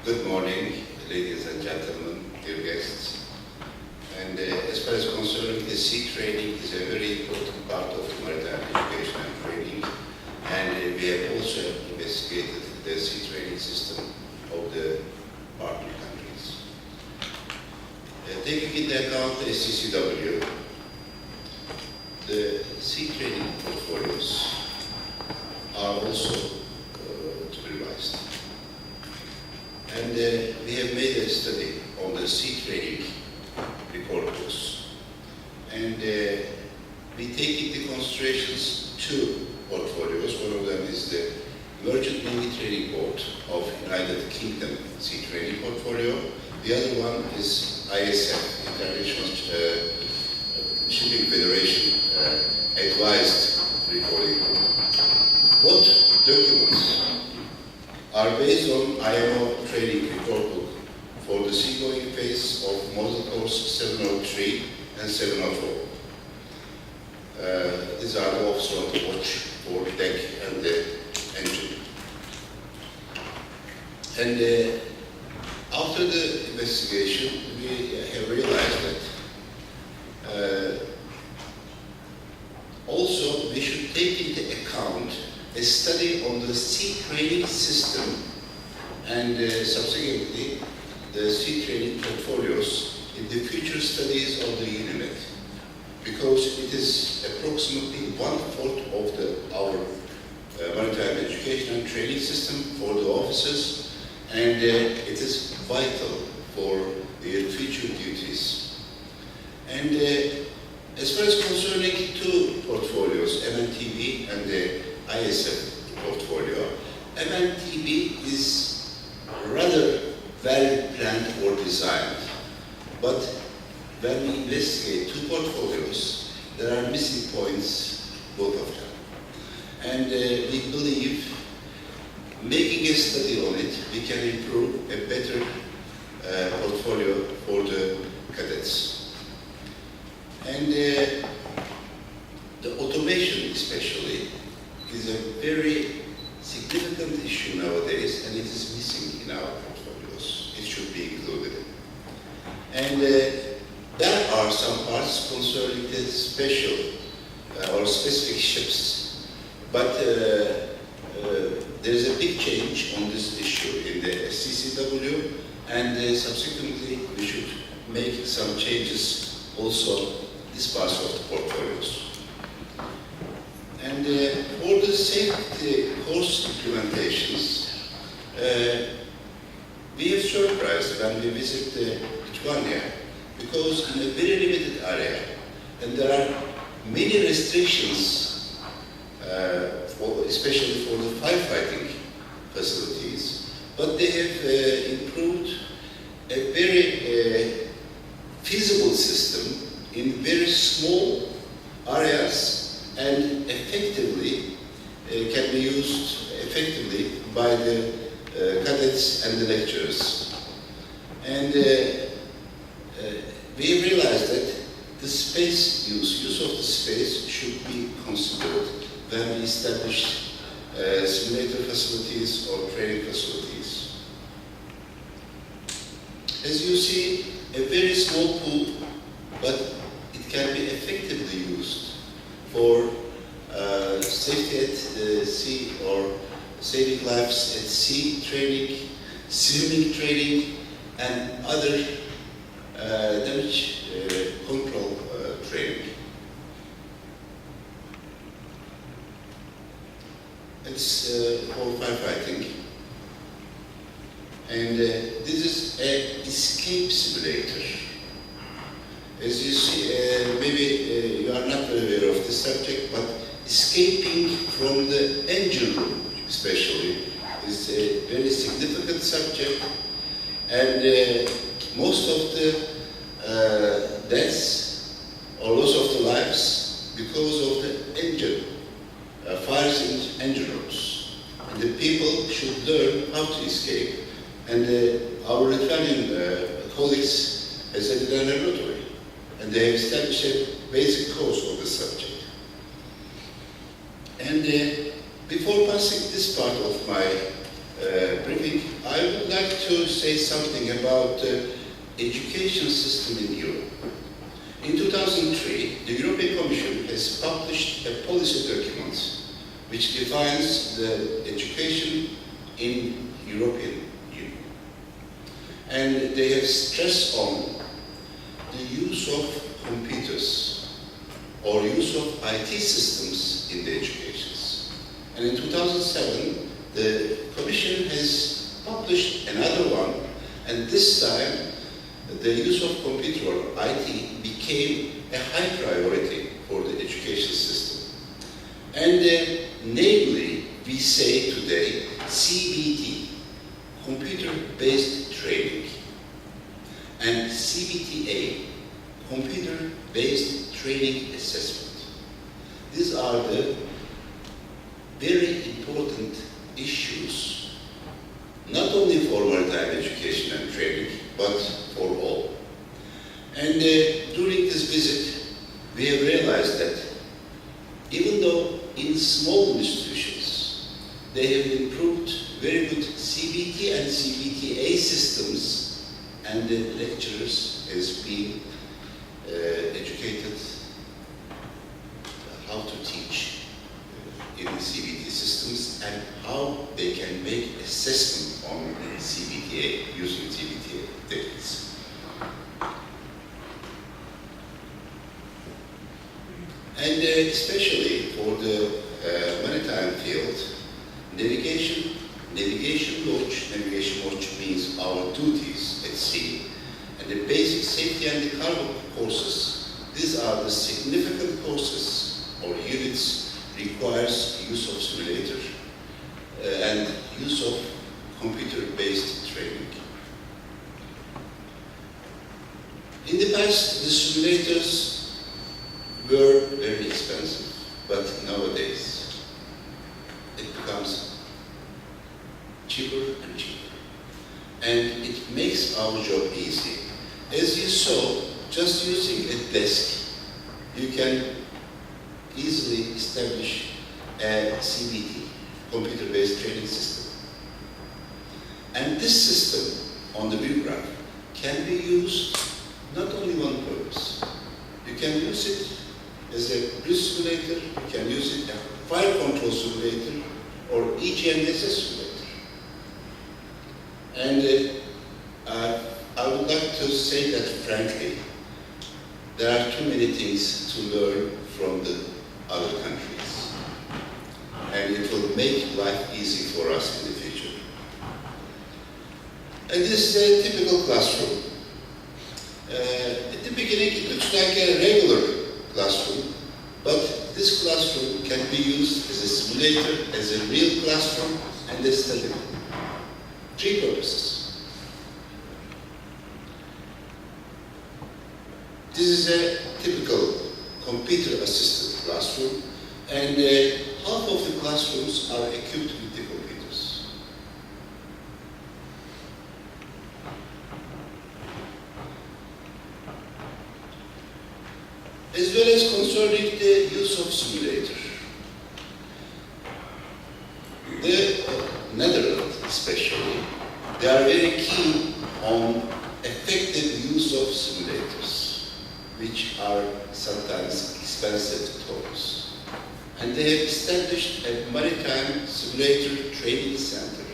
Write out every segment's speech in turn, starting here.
Good morning, ladies and gentlemen, dear guests. And as far as concerning the sea training is a very important part of the maritime education and training. And we have also investigated the sea training system of the partner countries. Taking into account the SCCW, the sea training portfolios are also to be revised. And we have made a study on the sea training report books. And we take into considerations two portfolios. One of them is the Merchant Navy Training Board of United Kingdom Sea Training Portfolio. The other one is ISF, International Shipping Federation Advised Reporting. Both documents are based on IMO training report book for the seagoing phase of model course 703 and 704. These are the officer on the watch, for deck, and the engine. And after the investigation, we have realized that also we should take into account a study on the sea training system and subsequently the sea training portfolios in the future studies of the UniMET, because it is approximately 1/4 of our maritime education and training system for the officers, and it is vital for their future duties. And as far as concerning two portfolios, MNTB and the ISF portfolio, MNTB is rather well planned or designed, but when we investigate two portfolios, there are missing points, both of them. And we believe, making a study on it, we can improve a better portfolio for the cadets. And the automation especially is a very significant issue nowadays, and it is missing in our portfolios. It should be included. And there are some parts concerning the special or specific ships, but there is a big change on this issue in the SCCW, and subsequently we should make some changes also this part of the portfolios. And for the safety course implementations, we have surprised when we visit Lithuania, because in a very limited area, and there are many restrictions, especially for the firefighting facilities, but they have improved a very feasible system in very small areas, and effectively can be used effectively by the cadets and the lecturers. And we realized that the space use of the space should be considered when we establish simulator facilities or training facilities. As you see, a very small pool, but it can be effectively used for safety at the sea or saving lives at sea training, swimming training, and other damage control training. It's for firefighting. And this is an escape simulator. As you see, maybe you are not aware of this subject, but escaping from the engine room, especially, is a very significant subject. And most of the deaths or loss of the lives because of the engine, fires in engine rooms. And the people should learn how to escape. And our Lithuanian colleagues have said it in a laboratory. And they have established a basic course of the subject. And before passing this part of my briefing, I would like to say something about the education system in Europe. In 2003, the European Commission has published a policy document which defines the education in European Union. And they have stressed on the use of computers or use of IT systems in the educations. And in 2007, the Commission has published another one, and this time the use of computer or IT became a high priority for the education system. And namely, we say today CBT, computer-based training, and CBTA, computer-based training assessment. These are the very important issues, not only for maritime education and training, but for all. And during this visit, we have realized that even though in small institutions, they have improved very good CBT and CBTA systems, and the lecturers has been educated how to teach in CBT systems and how they can make assessment on CBTA, using CBTA techniques. And especially for the maritime field, navigation watch means our duties at sea, and the basic safety and the cargo courses. These are the significant courses or units requires use of simulator and use of computer-based training. In the past, the simulators were very expensive, but nowadays it becomes cheaper and cheaper. And it makes our job easy. As you saw, just using a desk, you can easily establish a CBT, computer-based training system. And this system on the view graph can be used not only one purpose. You can use it as a cruise simulator, you can use it as a fire control simulator, or EGNSS simulator. And I would like to say that frankly, there are too many things to learn from the other countries. And it will make life easy for us in the future. And this is a typical classroom. At the beginning, it looks like a regular classroom, but this classroom can be used as a simulator, as a real classroom, and a study. Three purposes. This is a typical computer-assisted classroom, and half of the classrooms are equipped with the computers. As well as concerning the use of simulator. The Netherlands especially, they are very keen on effective use of simulators, which are sometimes expensive toys. And they have established a maritime simulator training center,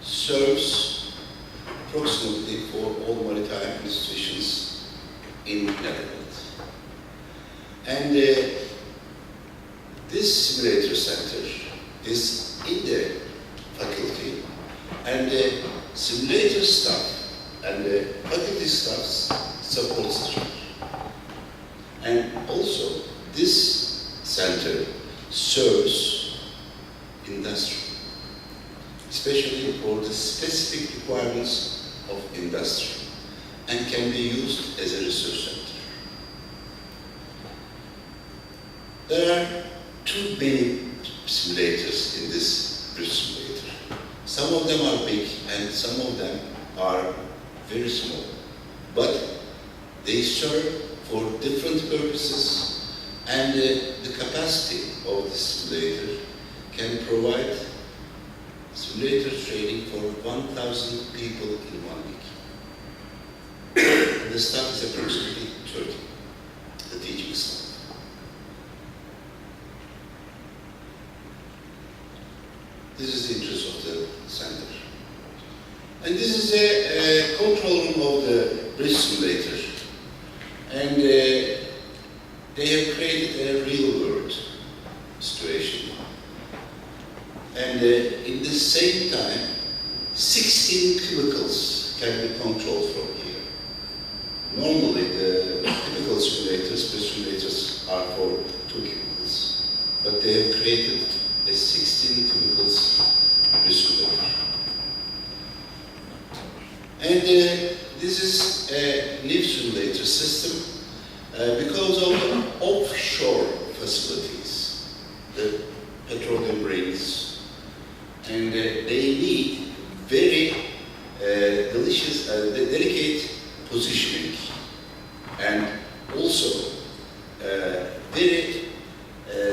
serves approximately for all maritime institutions in Netherlands. And this simulator center is in the faculty, and the simulator staff and the faculty staff supports it. And also, this center serves industry, especially for the specific requirements of industry, and can be used as a research center. There are too many simulators in this bridge simulator. Some of them are big and some of them are very small, but they serve for different purposes, and the capacity of the simulator can provide simulator training for 1,000 people in 1 week. And the staff is approximately 30, the teaching staff. This is the interest of the center. And this is a control room of the bridge simulator. And they have created a real world situation. And in the same time, 16 cubicles can be controlled from here. Normally, the typical simulators, bridge simulators, are for 2 cubicles. But they have created a 16 cubicles bridge simulator. And this is a new simulator system because of the offshore facilities, the petroleum rings, and they need very delicate positioning, and also very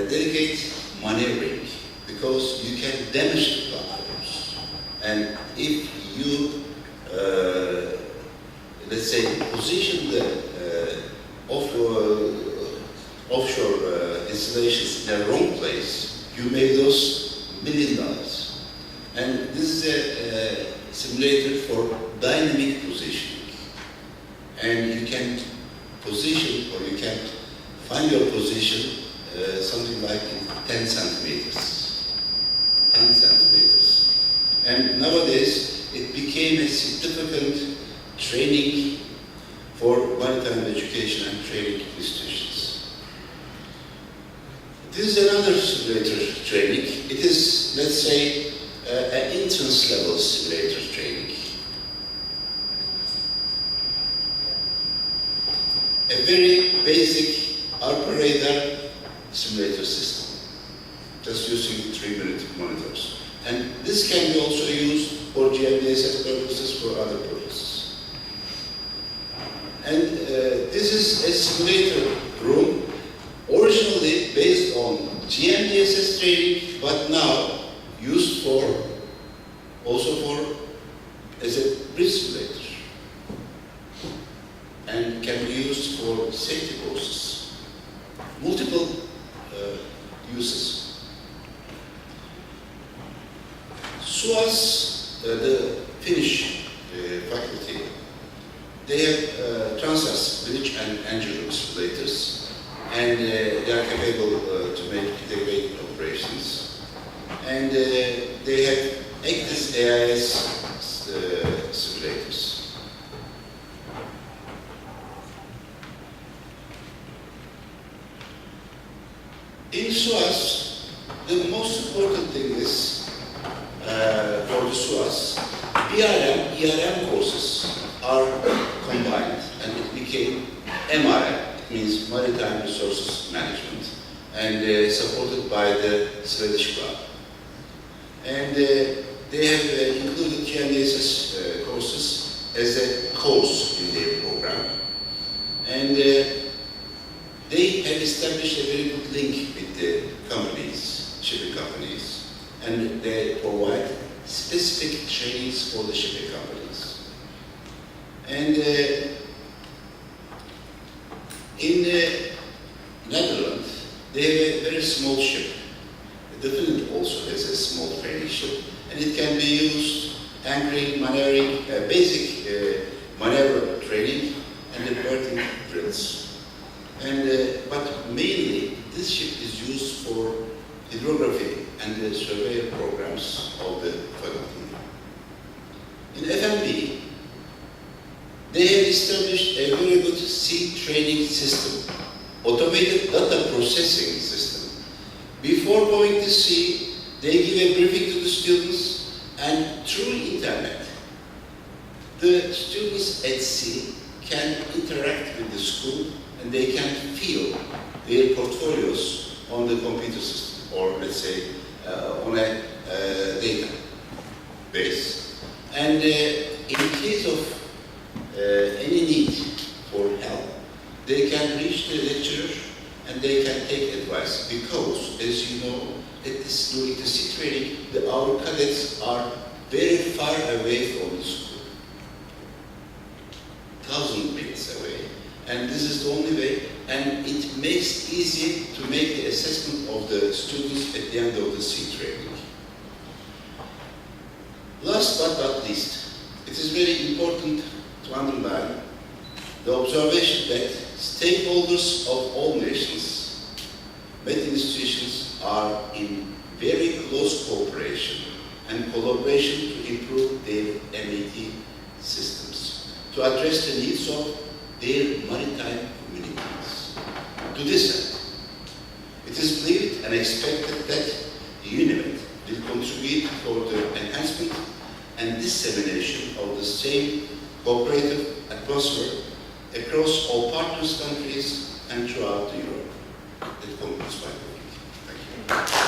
delicate maneuvering, because you can damage the platforms. And if you let's say, position the offshore installations in the wrong place, you may lose $1 million. And this is a simulator for dynamic positioning. And you can position, or you can find your position something like in 10 centimeters. 10 centimeters. And nowadays, it became a significant training for maritime education and training institutions. This is another simulator training. It is, let's say, an entrance level simulator training. A very basic ARPA radar simulator system, just using 3-minute monitors. And this can be also used for GMDSS purposes, for other purposes. And this is a simulator room, originally based on GMDSS training, but now used also as a bridge simulator. And can be used for safety courses. Multiple uses. SUAS, the Finnish faculty, they have transverse bridge and engine room simulators, and they are capable to make integrated operations. And they have ACTIS AIS simulators. In SUAS, the most important thing is for the SUAS, BRM, ERM courses are combined, and it became MRM, it means Maritime Resources Management, and supported by the Swedish club. And they have included GMDSS courses as a course in their program. And they have established a very good link with the companies, shipping companies, and they provide specific trainings for the shipping companies. And in Netherlands, they have a very small ship. The Finland also has a small training ship, and it can be used anchoring, maneuvering, basic maneuver training, and the berthing drills. And but mainly, this ship is used for hydrography and the surveyor programs of the faculty. In FMB, they have established a very good sea training system, automated data processing system. Before going to sea, they give a briefing to the students, and through internet, the students at sea can interact with the school, and they can feel their portfolios on the computer system, or let's say on a database. And in case of any need for help, they can reach the lecturer and they can take advice, because, as you know, during the sea training, our cadets are very far away from the school, 1,000 miles away, and this is the only way, and it makes easy to make the assessment of the students at the end of the sea training. Last but not least, it is very important to underline the observation that stakeholders of all nations, MET institutions, are in very close cooperation and collaboration to improve their MET systems, to address the needs of their maritime communities. To this end, it is believed and expected that UniMET will contribute toward the enhancement and dissemination of the same cooperative atmosphere across all partners countries and throughout Europe. That concludes my talk. Thank you.